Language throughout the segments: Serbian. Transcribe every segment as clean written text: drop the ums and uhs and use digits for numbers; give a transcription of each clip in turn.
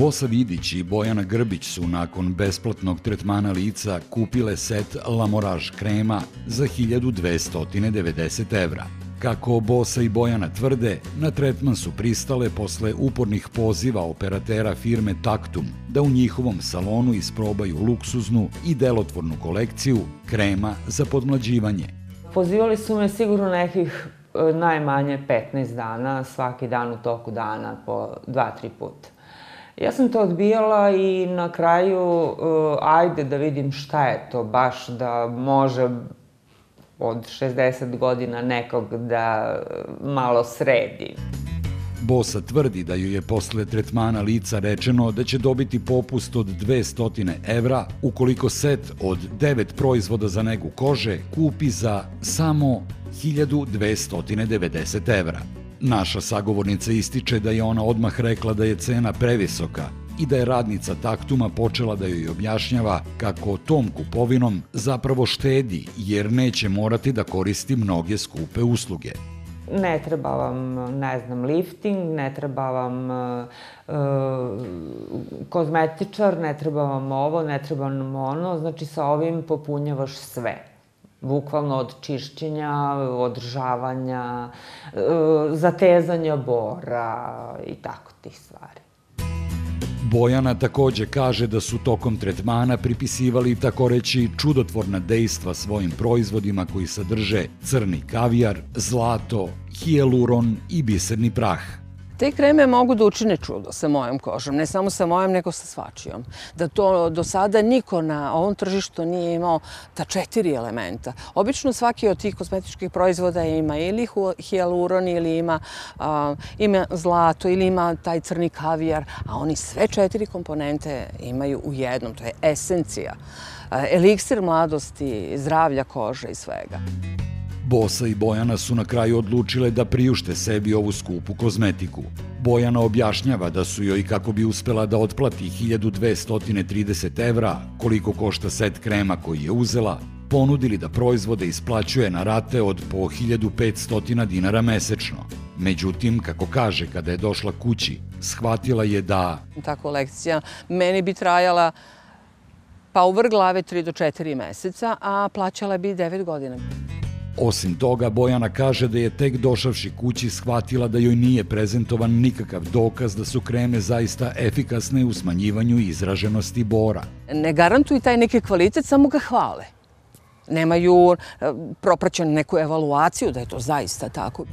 Bosa Vidić i Bojana Grbić su nakon besplatnog tretmana lica kupile set Lamoraž krema za 1290 evra. Kako Bosa i Bojana tvrde, na tretman su pristale posle upornih poziva operatera firme Taktum da u njihovom salonu isprobaju luksuznu i delotvornu kolekciju krema za podmlađivanje. Pozivali su me sigurno nekih najmanje 15 dana, svaki dan u toku dana po 2-3 puta. Ja sam to odbijala i na kraju, ajde da vidim šta je to baš da može od 60 godina nekog da malo sredi. Bosa tvrdi da joj je posle tretmana lica rečeno da će dobiti popust od 200 evra ukoliko set od 9 proizvoda za negu kože kupi za samo 1290 evra. Naša sagovornica ističe da je ona odmah rekla da je cena previsoka i da je radnica Taktuma počela da joj objašnjava kako tom kupovinom zapravo štedi jer neće morati da koristi mnoge skupe usluge. Ne treba vam, ne znam, lifting, ne treba vam kozmetičar, ne treba vam ovo, ne treba vam ono, znači sa ovim popunjavaš sve. Bukvalno od čišćenja, održavanja, zatezanja bora i tako tih stvari. Bojana takođe kaže da su tokom tretmana pripisivali takoreći čudotvorna dejstva svojim proizvodima koji sadrže crni kavijar, zlato, hijaluron i biserni prah. Te kreme mogu da učine čudo sa mojom kožom, ne samo sa mojom, nego sa svačijom. Da to do sada niko na ovom tržištu nije imao ta 4 elementa. Obično svaki od tih kozmetičkih proizvoda ima ili hijaluron, ili ima zlato, ili ima taj crni kavijar, a oni sve 4 komponente imaju u jednom. To je esencija, eliksir mladosti, zdravlja kože i svega. Bosa i Bojana su na kraju odlučile da priušte sebi ovu skupu kozmetiku. Bojana objašnjava da su joj, kako bi uspela da otplati 1230 evra, koliko košta set krema koji je uzela, ponudili da proizvode isplaćuje na rate od po 1500 dinara mesečno. Međutim, kako kaže kada je došla kući, shvatila je da ta kolekcija meni bi trajala pa u vrh glave 3 do 4 meseca, a plaćala bi 9 godina. Osim toga, Bojana kaže da je tek došavši kući shvatila da joj nije prezentovan nikakav dokaz da su kreme zaista efikasne u smanjivanju izraženosti bora. Ne garantuju taj neki kvalitet, samo ga hvale. Nemaju propraćenu neku evaluaciju da je to zaista tako.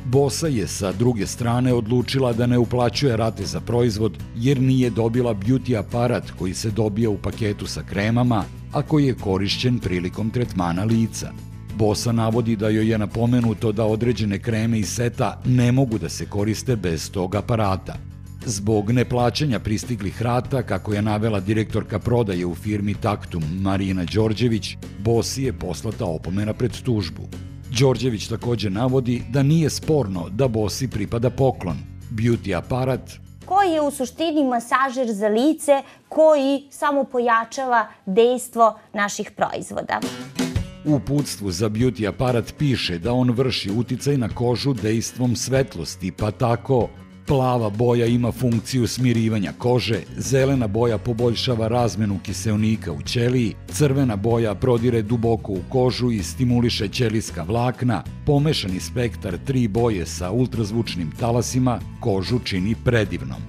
Bosa je sa druge strane odlučila da ne uplaćuje rate za proizvod jer nije dobila beauty aparat koji se dobija u paketu sa kremama, a koji je korišćen prilikom tretmana lica. Bosa navodi da joj je napomenuto da određene kreme iz seta ne mogu da se koriste bez tog aparata. Zbog neplaćanja pristiglih rata, kako je navela direktorka prodaje u firmi Taktum Marina Đorđević, Bosi je poslata opomena pred tužbu. Đorđević takođe navodi da nije sporno da Bosi pripada poklon, beauty aparat, koji je u suštini masažer za lice koji samo pojačava dejstvo naših proizvoda. U uputstvu za beauty aparat piše da on vrši uticaj na kožu dejstvom svetlosti, pa tako plava boja ima funkciju smirivanja kože, zelena boja poboljšava razmenu kiseonika u ćeliji, crvena boja prodire duboko u kožu i stimuliše ćelijska vlakna, pomešani spektar 3 boje sa ultrazvučnim talasima kožu čini predivnom.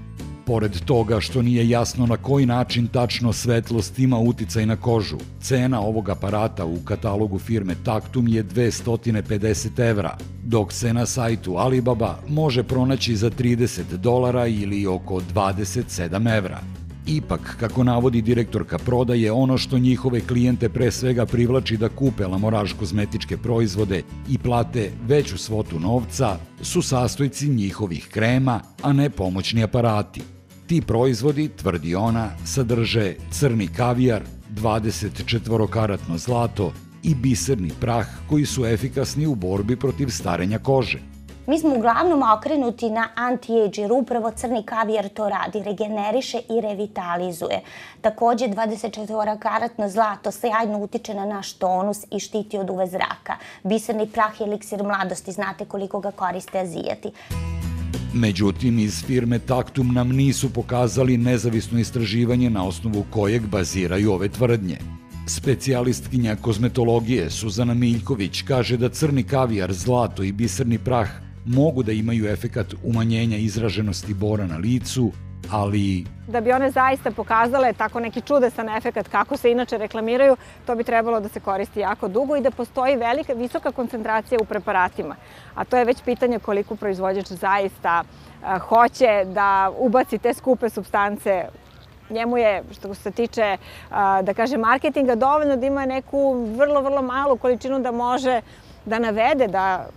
Pored toga što nije jasno na koji način tačno svetlost ima uticaj na kožu, cena ovog aparata u katalogu firme Taktum je 250 evra, dok se na sajtu Alibaba može pronaći za $30 ili oko 27 evra. Ipak, kako navodi direktorka prodaje, ono što njihove klijente pre svega privlači da kupe Lamoraž kozmetičke proizvode i plate veću svotu novca su sastojci njihovih krema, a ne pomoćni aparati. Ti proizvodi, tvrdi ona, sadrže crni kavijar, 24-karatno zlato i biserni prah koji su efikasni u borbi protiv starenja kože. Mi smo uglavnom okrenuti na anti-age jer upravo crni kavijar to radi, regeneriše i revitalizuje. Takođe, 24-karatno zlato sjajno utiče na naš tonus i štiti od UV zraka. Biserni prah je eliksir mladosti, znate koliko ga koriste Azijati. Međutim, iz firme Taktum nam nisu pokazali nezavisno istraživanje na osnovu kojeg baziraju ove tvrdnje. Specijalistkinja kozmetologije Suzana Miljković kaže da crni kavijar, zlato i biserni prah mogu da imaju efekat umanjenja izraženosti bora na licu, ali... Da bi one zaista pokazale tako neki čudesan efekat kako se inače reklamiraju, to bi trebalo da se koristi jako dugo i da postoji visoka koncentracija u preparatima. A to je već pitanje koliko proizvođač zaista hoće da ubaci te skupe supstance. Njemu je, što se tiče, da kaže, marketinga, dovoljno da ima neku vrlo malu količinu da može da navede da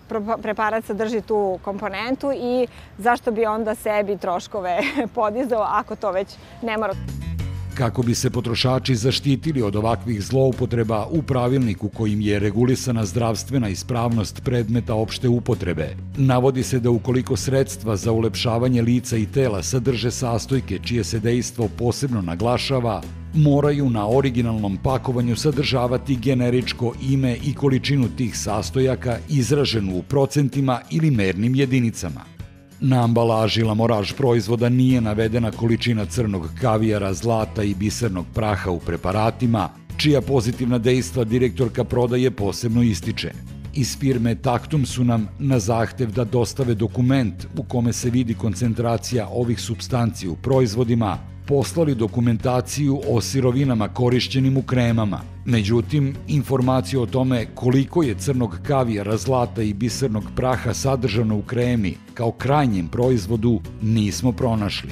preparat sadrži tu komponentu i zašto bi onda sebi troškove podizao ako to već ne mora. Kako bi se potrošači zaštitili od ovakvih zloupotreba, u pravilniku kojim je regulisana zdravstvena ispravnost predmeta opšte upotrebe, navodi se da ukoliko sredstva za ulepšavanje lica i tela sadrže sastojke čije se dejstvo posebno naglašava, moraju na originalnom pakovanju sadržavati generičko ime i količinu tih sastojaka izraženu u procentima ili mernim jedinicama. Na ambalaži Lamoraž proizvoda nije navedena količina crnog kavijara, zlata i bisernog praha u preparatima, čija pozitivna dejstva direktorka prodaje posebno ističe. Iz firme Taktum su nam na zahtev da dostave dokument u kome se vidi koncentracija ovih supstanci u proizvodima, poslali dokumentaciju o sirovinama korišćenim u kremama. Međutim, informaciju o tome koliko je crnog kavijara, zlata i bisernog praha sadržano u kremi kao krajnjem proizvodu nismo pronašli.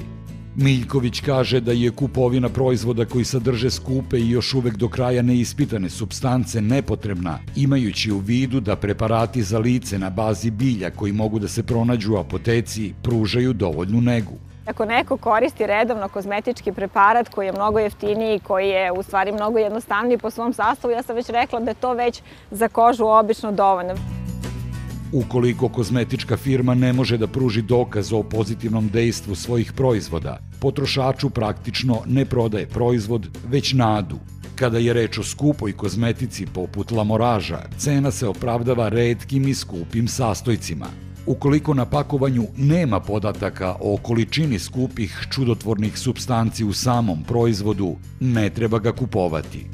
Miljković kaže da je kupovina proizvoda koji sadrže skupe i još uvek do kraja neispitane supstance nepotrebna, imajući u vidu da preparati za lice na bazi bilja koji mogu da se pronađu u apoteci pružaju dovoljnu negu. Ako neko koristi redovno kozmetički preparat koji je mnogo jeftiniji, koji je u stvari mnogo jednostavniji po svom sastavu, ja sam već rekla da je to već za kožu obično dovoljno. Ukoliko kozmetička firma ne može da pruži dokaz o pozitivnom dejstvu svojih proizvoda, potrošaču praktično ne prodaje proizvod, već nadu. Kada je reč o skupoj kozmetici poput Lamoraža, cena se opravdava retkim i skupim sastojcima. Ukoliko na pakovanju nema podataka o količini skupih čudotvornih supstanci u samom proizvodu, ne treba ga kupovati.